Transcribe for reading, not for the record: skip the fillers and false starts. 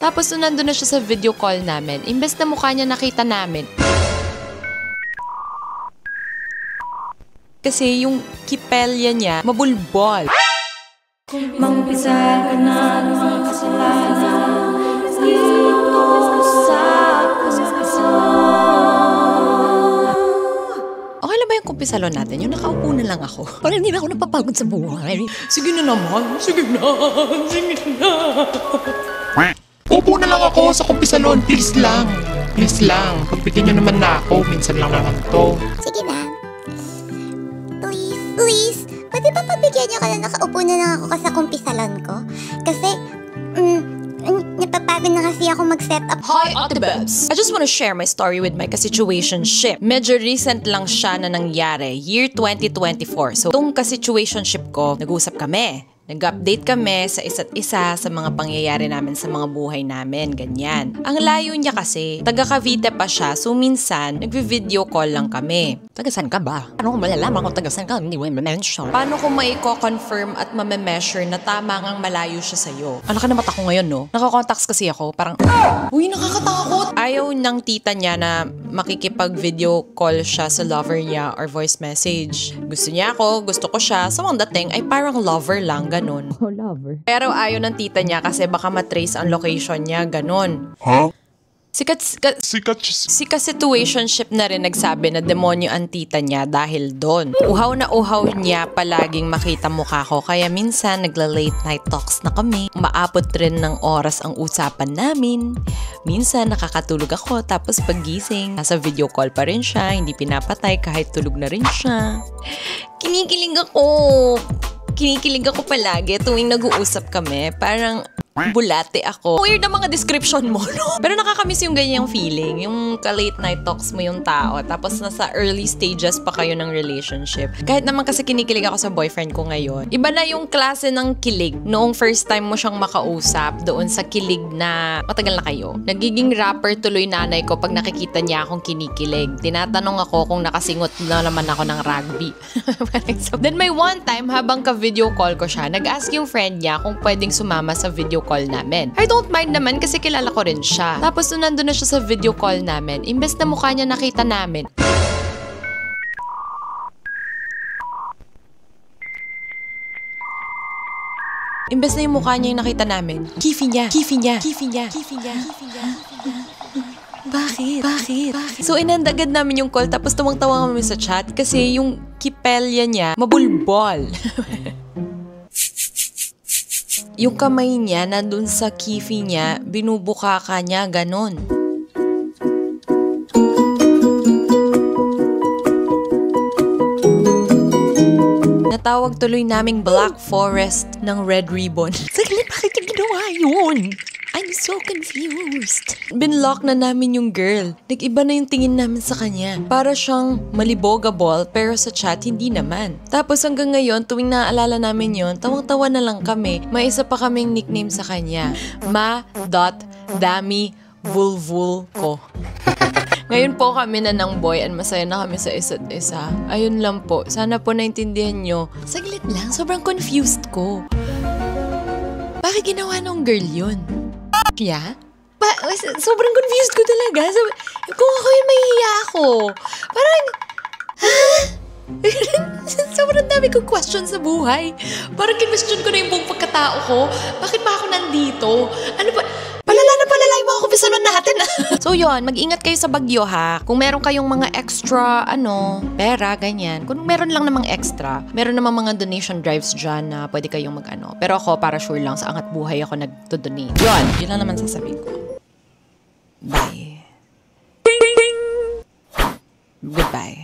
Tapos nung nandun na siya sa video call namin, imbes na mukha niya nakita namin. Kasi yung kipelya niya, mabulbol. Mag-umpisa ka na ng mga kasalanan dito sa Okay lang ba yung kumpisalon natin? Yung nakaupo na lang ako. Parang hindi na ako napapagod sa buhay. Sige na naman. Sige na. Sige na. Upo na lang ako sa kumpisalon. Please lang. Please lang. Pagpitin nyo naman na ako. Minsan lang naman to. Sige na. Please. Pwede ba pabigyan niyo ka na nakaupo na lang ako sa kumpisalon ko? Kasi, napapagod na kasi ako mag-set up. Hi, Ate Bebs! I just want to share my story with my ka-situationship. Medyo recent lang siya na nangyari, year 2024. So, itong ka-situationship ko, nag-usap kami. Nag-update kami sa isa't isa sa mga pangyayari namin sa mga buhay namin, ganyan. Ang layo niya kasi, taga Cavite pa siya, so minsan, nagvi-video call lang kami. Tagasan ka ba? Ano kung malalaman kung tagasan ka? Hindi mo i-mention. Paano ko mai-confirm at mame-measure na tama ngang malayo siya sa'yo? Ano ka na mata ko ngayon, no? Nakakontacts kasi ako, parang, uy, nakakatakot! Ayaw ng tita niya na makikipag-video call siya sa lover niya or voice message. Gusto niya ako, gusto ko siya, so ang dating ay parang lover lang, ganun. Oh, lover. Pero ayaw ng tita niya kasi baka matrace ang location niya, ganun. Huh? Situationship na rin nagsabi na demonyo ang tita niya dahil doon. Uhaw na uhaw niya palaging makita mukha ko kaya minsan nagla-late night talks na kami. Maabot rin ng oras ang usapan namin. Minsan nakakatulog ako tapos paggising, nasa video call pa rin siya, hindi pinapatay kahit tulog na rin siya. Kinikilig ako palagi tuwing nag-uusap kami. Parang bulate ako. Weird ang mga description mo, no? Pero nakakamiss yung ganyang feeling. Yung ka-late night talks mo yung tao. Tapos nasa early stages pa kayo ng relationship. Kahit naman kasi kinikilig ako sa boyfriend ko ngayon. Iba na yung klase ng kilig noong first time mo siyang makausap doon sa kilig na matagal na kayo. Nagiging rapper tuloy nanay ko pag nakikita niya akong kinikilig. Tinatanong ako kung nakasingot na naman ako ng rugby. Then may one time, habang ka-video call ko siya, nag-ask yung friend niya kung pwedeng sumama sa video call namin. I don't mind naman kasi kilala ko rin siya. Tapos nung nandun na siya sa video call namin, imbes na mukha niya nakita namin. Imbes na yung mukha niya yung nakita namin, kifi niya. Bakit? So inandagad namin yung call tapos tumang-tawa kami sa chat kasi yung kipelya niya mabulbol. Yung kamay niya nandun sa kifi niya, binubuka ka niya, ganon. Natawag tuloy naming Black Forest ng Red Ribbon. Saglit, bakit yung ginawa yun? I'm so confused. Binlock na namin yung girl. Nag-iba na yung tingin namin sa kanya. Para siyang malibogable pero sa chat hindi naman. Tapos hanggang ngayon, tuwing naaalala namin yon, tawang-tawa na lang kami. May isa pa kaming nickname sa kanya. Ma.Dami.Vulvul.Ko. Ngayon po kami na ng boy and masaya na kami sa isa't isa. Ayun lang po. Sana po naintindihan nyo. Saglit lang, sobrang confused ko. Bakit ginawa nung girl yun? Yeah? Sobrang confused ko talaga. Kung ako yun, mahihiya ako. Parang, sobrang dami kong question sa buhay. Parang kinwestiyon ko na yung buong pagkatao ko. Bakit ba ako nandito? Ano ba? Palala yung mga kumpisalon natin. So yun, mag-ingat kayo sa bagyo ha. Kung meron kayong mga extra, pera, ganyan. Kung meron lang namang extra, meron namang mga donation drives dyan na pwede kayong mag-ano. Pero ako, para sure lang, sa Angat Buhay ako nag-donate. Yun lang naman sasabihin ko. Bye. Goodbye.